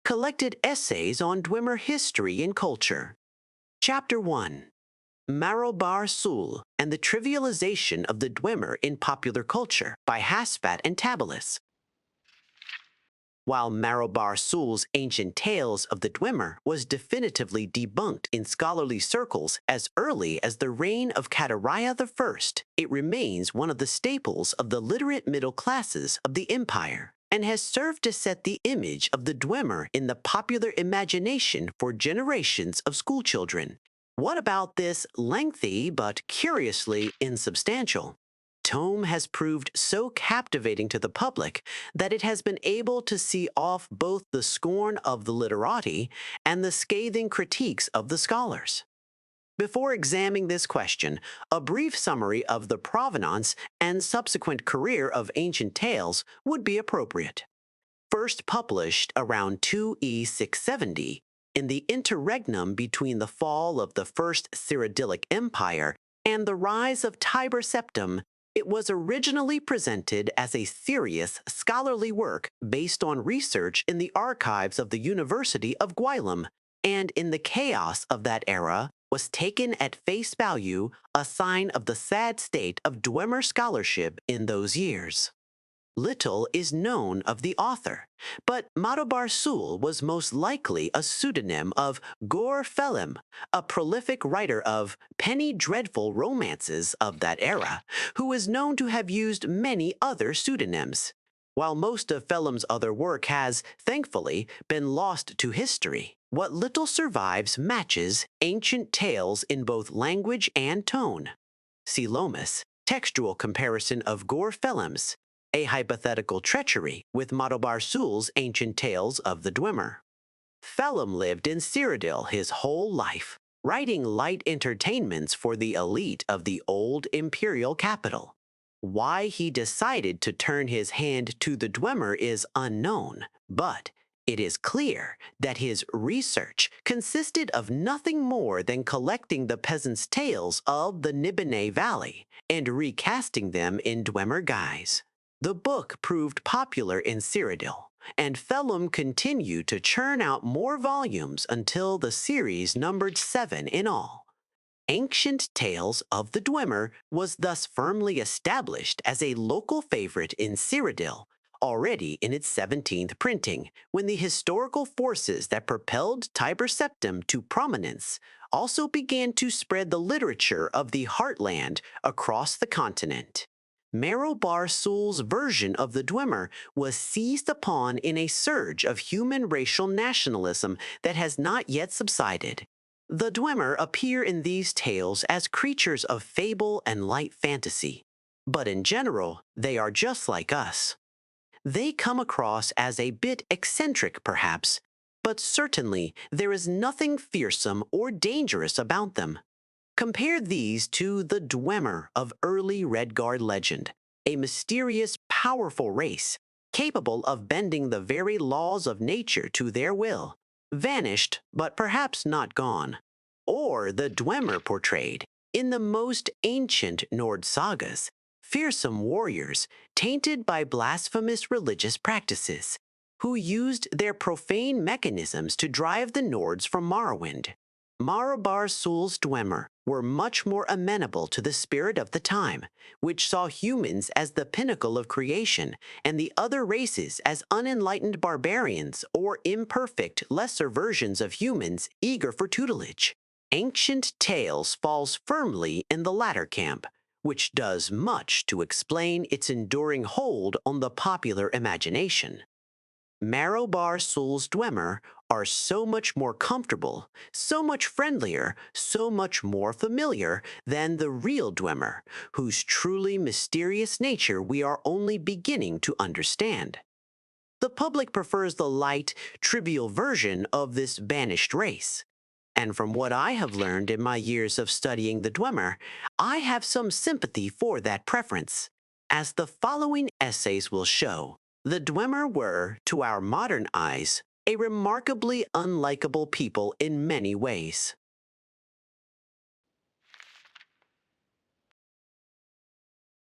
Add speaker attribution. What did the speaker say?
Speaker 1: collected essays on Dwemer history and culture. Chapter 1. Marobar Sul and the Trivialization of the Dwemer in Popular Culture by Haspat and Tabalis. While Marobar Sul's ancient tales of the Dwemer was definitively debunked in scholarly circles as early as the reign of Kataraya I, it remains one of the staples of the literate middle classes of the empire and has served to set the image of the Dwemer in the popular imagination for generations of schoolchildren. What about this lengthy but curiously insubstantial tome has proved so captivating to the public that it has been able to see off both the scorn of the literati and the scathing critiques of the scholars? Before examining this question, a brief summary of the provenance and subsequent career of ancient tales would be appropriate. First published around 2E 670, in the interregnum between the fall of the First Cyrodiilic Empire and the rise of Tiber Septim, it was originally presented as a serious scholarly work based on research in the archives of the University of Gwilym, and in the chaos of that era was taken at face value, a sign of the sad state of Dwemer scholarship in those years. Little is known of the author, but Marobar Sul was most likely a pseudonym of Gor Felim, a prolific writer of penny dreadful romances of that era, who is known to have used many other pseudonyms. While most of Felim's other work has, thankfully, been lost to history, what little survives matches ancient tales in both language and tone. See Lomas, textual comparison of Gor Felim's, a hypothetical treachery with Marobar Sul's ancient tales of the Dwemer. Felim lived in Cyrodiil his whole life, writing light entertainments for the elite of the old imperial capital. Why he decided to turn his hand to the Dwemer is unknown, but it is clear that his research consisted of nothing more than collecting the peasants' tales of the Nibene Valley and recasting them in Dwemer guise. The book proved popular in Cyrodiil, and Felim continued to churn out more volumes until the series numbered 7 in all. Ancient Tales of the Dwemer was thus firmly established as a local favorite in Cyrodiil, already in its 17th printing, when the historical forces that propelled Tiber Septim to prominence also began to spread the literature of the heartland across the continent. Marobar Sul's version of the Dwemer was seized upon in a surge of human racial nationalism that has not yet subsided. The Dwemer appear in these tales as creatures of fable and light fantasy, but in general, they are just like us. They come across as a bit eccentric, perhaps, but certainly there is nothing fearsome or dangerous about them. Compare these to the Dwemer of early Redguard legend, a mysterious, powerful race, capable of bending the very laws of nature to their will, vanished but perhaps not gone. Or the Dwemer portrayed, in the most ancient Nord sagas, fearsome warriors tainted by blasphemous religious practices, who used their profane mechanisms to drive the Nords from Morrowind. Marobar Sul's Dwemer were much more amenable to the spirit of the time, which saw humans as the pinnacle of creation and the other races as unenlightened barbarians or imperfect, lesser versions of humans eager for tutelage. Ancient Tales falls firmly in the latter camp, which does much to explain its enduring hold on the popular imagination. Marobar Sul's Dwemer are so much more comfortable, so much friendlier, so much more familiar than the real Dwemer, whose truly mysterious nature we are only beginning to understand. The public prefers the light, trivial version of this banished race. And from what I have learned in my years of studying the Dwemer, I have some sympathy for that preference. As the following essays will show, the Dwemer were, to our modern eyes, a remarkably unlikable people in many ways.